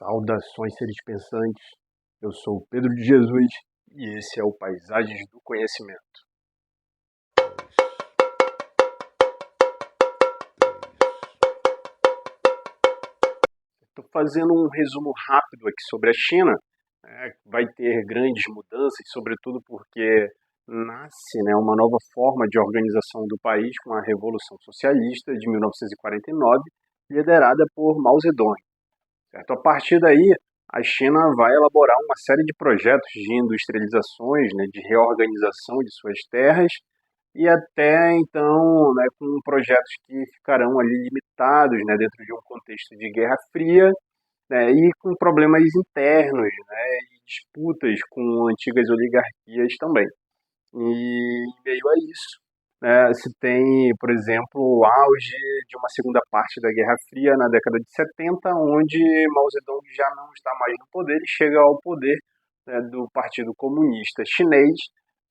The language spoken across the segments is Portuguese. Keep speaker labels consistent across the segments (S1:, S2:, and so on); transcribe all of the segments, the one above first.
S1: Saudações, seres pensantes. Eu sou o Pedro de Jesus e esse é o Paisagens do Conhecimento. Estou fazendo um resumo rápido aqui sobre a China. Vai ter grandes mudanças, sobretudo porque nasce, uma nova forma de organização do país com a Revolução Socialista de 1949, liderada por Mao Zedong. Certo? A partir daí, a China vai elaborar uma série de projetos de industrializações, de reorganização de suas terras, e até então, com projetos que ficarão ali limitados, dentro de um contexto de Guerra Fria, e com problemas internos, e disputas com antigas oligarquias também. E em meio a isso, se tem, por exemplo, o auge de uma segunda parte da Guerra Fria na década de 70, onde Mao Zedong já não está mais no poder e chega ao poder, do Partido Comunista Chinês,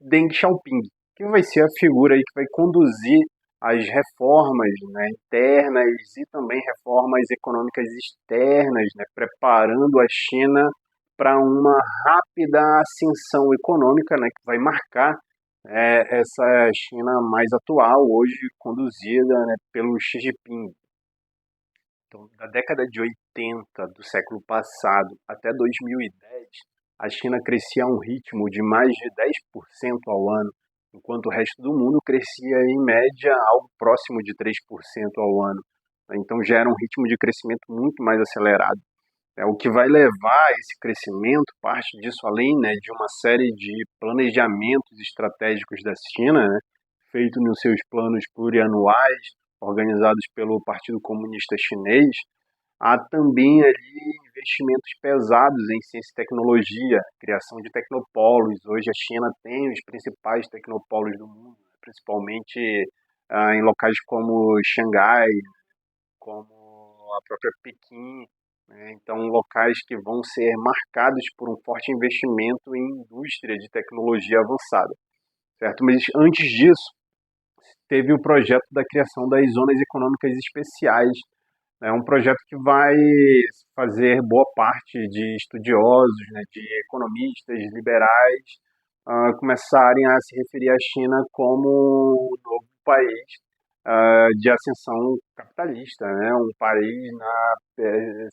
S1: Deng Xiaoping, que vai ser a figura aí que vai conduzir as reformas, internas e também reformas econômicas externas, preparando a China para uma rápida ascensão econômica, que vai marcar essa China mais atual, hoje conduzida, pelo Xi Jinping. Então, da década de 80 do século passado até 2010, a China crescia a um ritmo de mais de 10% ao ano, enquanto o resto do mundo crescia em média algo próximo de 3% ao ano. Então já era um ritmo de crescimento muito mais acelerado. O que vai levar esse crescimento, parte disso além, de uma série de planejamentos estratégicos da China, feito nos seus planos plurianuais, organizados pelo Partido Comunista Chinês. Há também ali investimentos pesados em ciência e tecnologia, criação de tecnopolos. Hoje a China tem os principais tecnopolos do mundo, principalmente em locais como Xangai, como a própria Pequim. Então, locais que vão ser marcados por um forte investimento em indústria de tecnologia avançada, certo? Mas antes disso, teve o projeto da criação das zonas econômicas especiais. É um projeto que vai fazer boa parte de estudiosos, de economistas liberais, começarem a se referir à China como um novo país de ascensão capitalista, um país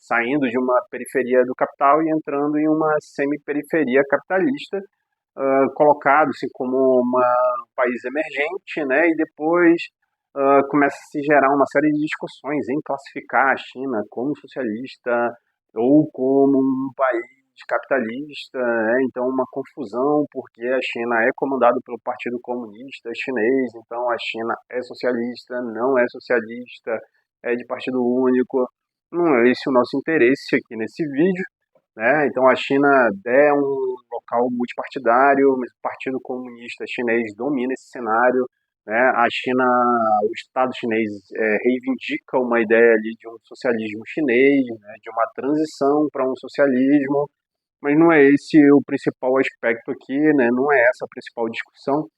S1: saindo de uma periferia do capital e entrando em uma semi-periferia capitalista, colocado-se como um país emergente, e depois começa a se gerar uma série de discussões em classificar a China como socialista ou como um país capitalista, então uma confusão, porque a China é comandada pelo Partido Comunista Chinês, então a China é socialista, não é socialista, é de partido único. Não é esse o nosso interesse aqui nesse vídeo, Então a China é um local multipartidário, mas o Partido Comunista Chinês domina esse cenário, A China, o Estado chinês reivindica uma ideia ali de um socialismo chinês, de uma transição para um socialismo, mas não é esse o principal aspecto aqui, Não é essa a principal discussão.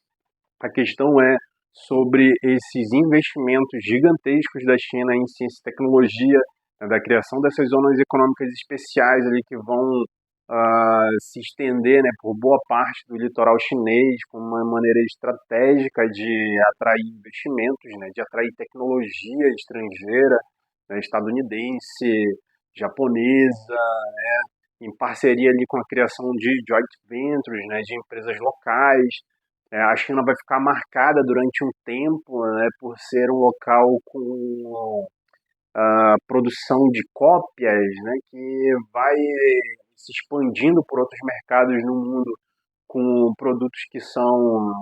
S1: A questão é sobre esses investimentos gigantescos da China em ciência e tecnologia, da criação dessas zonas econômicas especiais ali que vão se estender, por boa parte do litoral chinês, com uma maneira estratégica de atrair investimentos, de atrair tecnologia estrangeira, estadunidense, japonesa, em parceria ali com a criação de joint ventures, de empresas locais. A China vai ficar marcada durante um tempo, por ser um local com produção de cópias, que vai se expandindo por outros mercados no mundo com produtos que são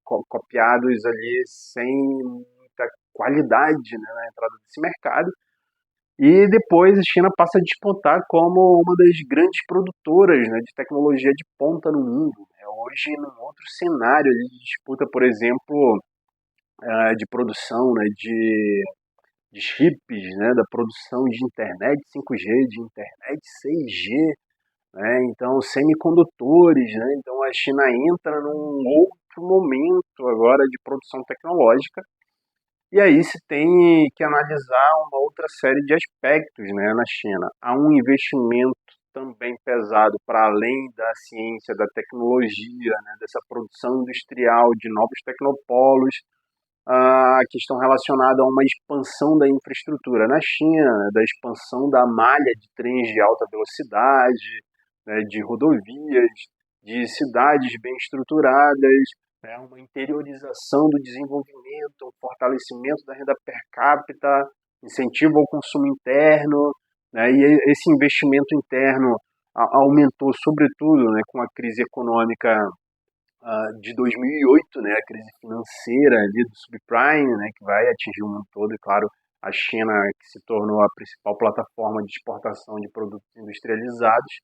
S1: copiados ali sem muita qualidade, na entrada desse mercado. E depois a China passa a despontar como uma das grandes produtoras, de tecnologia de ponta no mundo. Hoje, num outro cenário de disputa, por exemplo, de produção, de chips, da produção de internet 5G, de internet 6G, então semicondutores, então a China entra num outro momento agora de produção tecnológica E aí se tem que analisar uma outra série de aspectos, né, na China. Há um investimento também pesado para além da ciência, da tecnologia, né, dessa produção industrial de novos tecnopolos, a questão relacionada a uma expansão da infraestrutura na China, né, da expansão da malha de trens de alta velocidade, né, de rodovias, de cidades bem estruturadas, né, uma interiorização do desenvolvimento, um fortalecimento da renda per capita, incentivo ao consumo interno, né, e esse investimento interno aumentou, sobretudo, né, com a crise econômica de 2008, né, a crise financeira ali do subprime, né, que vai atingir o mundo todo, e claro, a China, que se tornou a principal plataforma de exportação de produtos industrializados,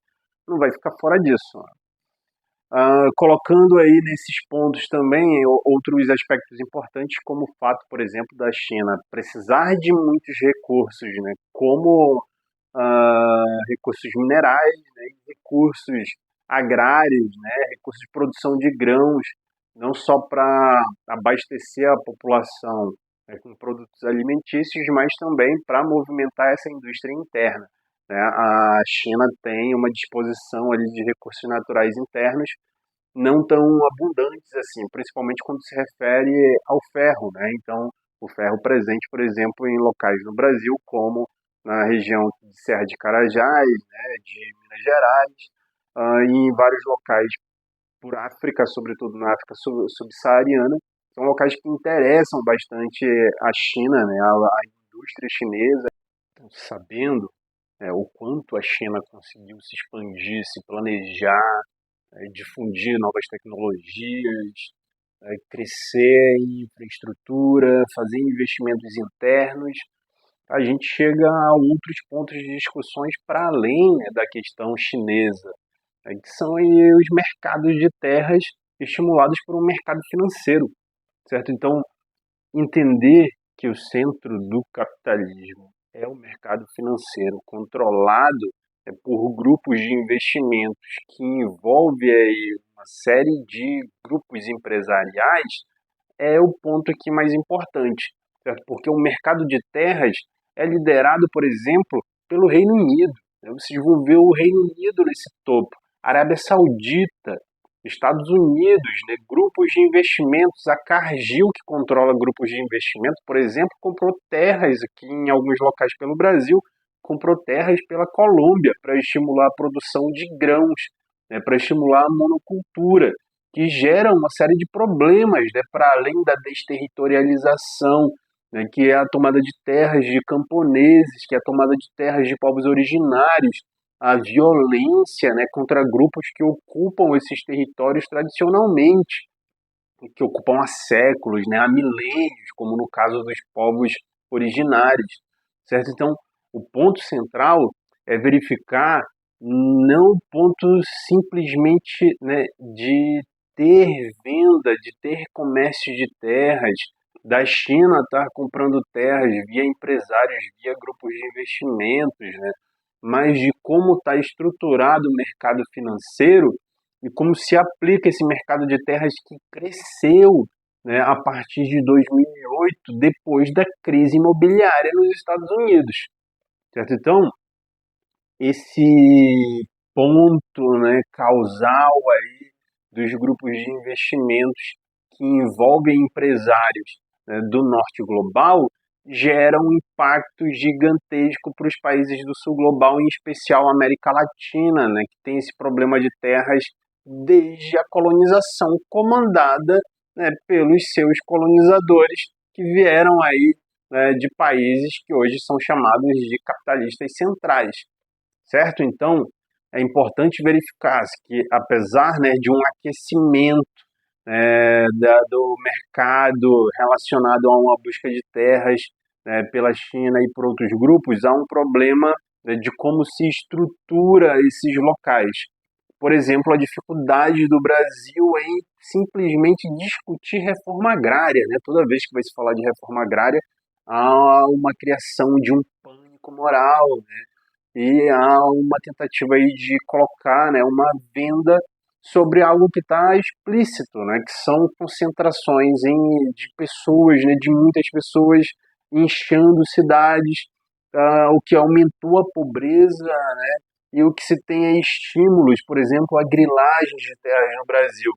S1: não vai ficar fora disso. Colocando aí nesses pontos também outros aspectos importantes, como o fato, por exemplo, da China precisar de muitos recursos, né, como recursos minerais, né, recursos agrários, né, recursos de produção de grãos, não só para abastecer a população, né, com produtos alimentícios, mas também para movimentar essa indústria interna, né. A China tem uma disposição ali de recursos naturais internos não tão abundantes assim, principalmente quando se refere ao ferro, né? Então, o ferro presente, por exemplo, em locais no Brasil, como na região de Serra de Carajás, né, de Minas Gerais, e em vários locais por África, sobretudo na África subsaariana, são locais que interessam bastante a China, né, a indústria chinesa, sabendo o quanto a China conseguiu se expandir, se planejar, difundir novas tecnologias, crescer em infraestrutura, fazer investimentos internos, a gente chega a outros pontos de discussões para além, né, da questão chinesa, que são aí os mercados de terras estimulados por um mercado financeiro, certo? Então, entender que o centro do capitalismo é o mercado financeiro controlado por grupos de investimentos que envolve aí uma série de grupos empresariais é o ponto aqui mais importante, certo? Porque o mercado de terras é liderado, por exemplo, pelo Reino Unido, né? Você desenvolveu o Reino Unido nesse topo, Arábia Saudita, Estados Unidos, né? Grupos de investimentos, a Cargill, que controla grupos de investimentos, por exemplo, comprou terras aqui em alguns locais pelo Brasil, comprou terras pela Colômbia para estimular a produção de grãos, né? Para estimular a monocultura, que geram uma série de problemas, né, para além da desterritorialização, né, que é a tomada de terras de camponeses, que é a tomada de terras de povos originários, a violência, né, contra grupos que ocupam esses territórios tradicionalmente, que ocupam há séculos, né, há milênios, como no caso dos povos originários, certo? Então, o ponto central é verificar não o ponto simplesmente, né, de ter venda, de ter comércio de terras, da China estar comprando terras via empresários, via grupos de investimentos, né, mas de como está estruturado o mercado financeiro e como se aplica esse mercado de terras que cresceu, né, a partir de 2008, depois da crise imobiliária nos Estados Unidos, certo? Então, esse ponto, né, causal aí dos grupos de investimentos que envolvem empresários, né, do norte global gera um impacto gigantesco para os países do sul global, em especial a América Latina, né, que tem esse problema de terras desde a colonização comandada, né, pelos seus colonizadores que vieram aí, né, de países que hoje são chamados de capitalistas centrais, certo? Então, é importante verificar que, apesar, né, de um aquecimento do mercado relacionado a uma busca de terras, né, pela China e por outros grupos, há um problema, né, de como se estrutura esses locais. Por exemplo, a dificuldade do Brasil em simplesmente discutir reforma agrária, né? Toda vez que vai se falar de reforma agrária, há uma criação de um pânico moral, né? E há uma tentativa aí de colocar, né, uma venda sobre algo que está explícito, né, que são concentrações de pessoas, né, de muitas pessoas inchando cidades, o que aumentou a pobreza, né, e o que se tem é estímulos, por exemplo, a grilagem de terras no Brasil,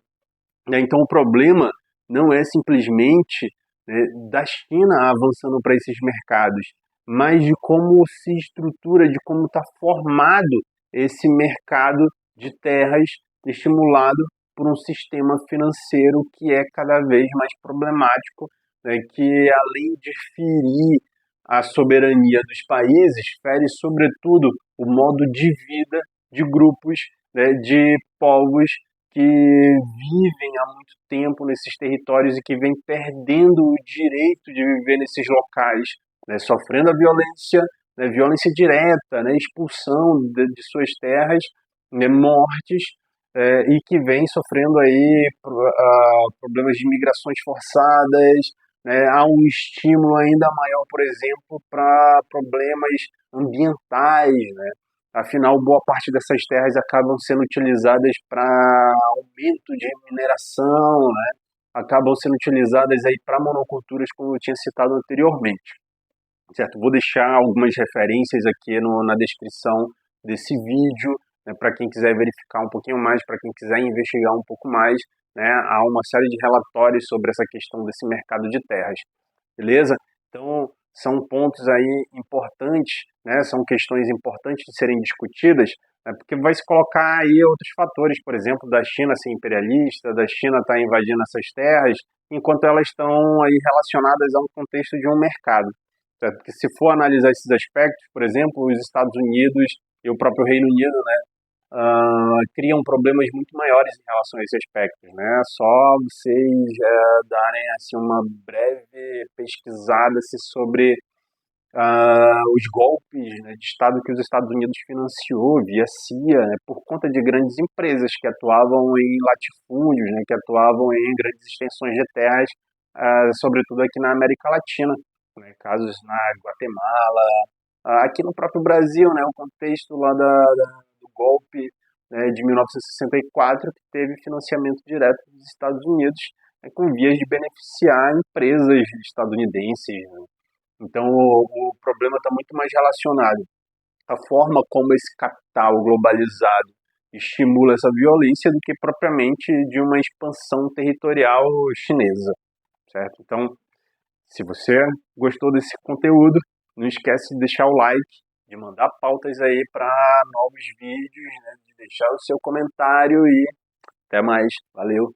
S1: né. Então o problema não é simplesmente, né, da China avançando para esses mercados, mas de como se estrutura, de como está formado esse mercado de terras estimulado por um sistema financeiro que é cada vez mais problemático, né, que além de ferir a soberania dos países, fere sobretudo o modo de vida de grupos, né, de povos que vivem há muito tempo nesses territórios e que vêm perdendo o direito de viver nesses locais, né, sofrendo a violência, né, violência direta, né, expulsão de suas terras, né, mortes, e que vem sofrendo aí problemas de migrações forçadas, né, há um estímulo ainda maior, por exemplo, para problemas ambientais, né? Afinal, boa parte dessas terras acabam sendo utilizadas para aumento de mineração, né? Acabam sendo utilizadas aí para monoculturas, como eu tinha citado anteriormente, certo? Vou deixar algumas referências aqui na descrição desse vídeo, né, para quem quiser verificar um pouquinho mais, para quem quiser investigar um pouco mais, né? Há uma série de relatórios sobre essa questão desse mercado de terras, beleza? Então, são pontos aí importantes, né? São questões importantes de serem discutidas, né? Porque vai se colocar aí outros fatores, por exemplo, da China ser imperialista, da China estar invadindo essas terras, enquanto elas estão aí relacionadas a um contexto de um mercado, certo? Porque se for analisar esses aspectos, por exemplo, os Estados Unidos e o próprio Reino Unido, né, criam problemas muito maiores em relação a esses aspectos, né? Só vocês darem assim uma breve pesquisada assim, sobre os golpes, né, de Estado que os Estados Unidos financiou via CIA, né, por conta de grandes empresas que atuavam em latifúndios, né, que atuavam em grandes extensões de terras, sobretudo aqui na América Latina, né, casos na Guatemala, aqui no próprio Brasil, né, o contexto lá do golpe, né, de 1964, que teve financiamento direto dos Estados Unidos, né, com vias de beneficiar empresas estadunidenses, né. Então, o problema está muito mais relacionado à forma como esse capital globalizado estimula essa violência do que propriamente de uma expansão territorial chinesa, certo? Então, se você gostou desse conteúdo, não esquece de deixar o like, de mandar pautas aí para novos vídeos, né, de deixar o seu comentário e até mais. Valeu!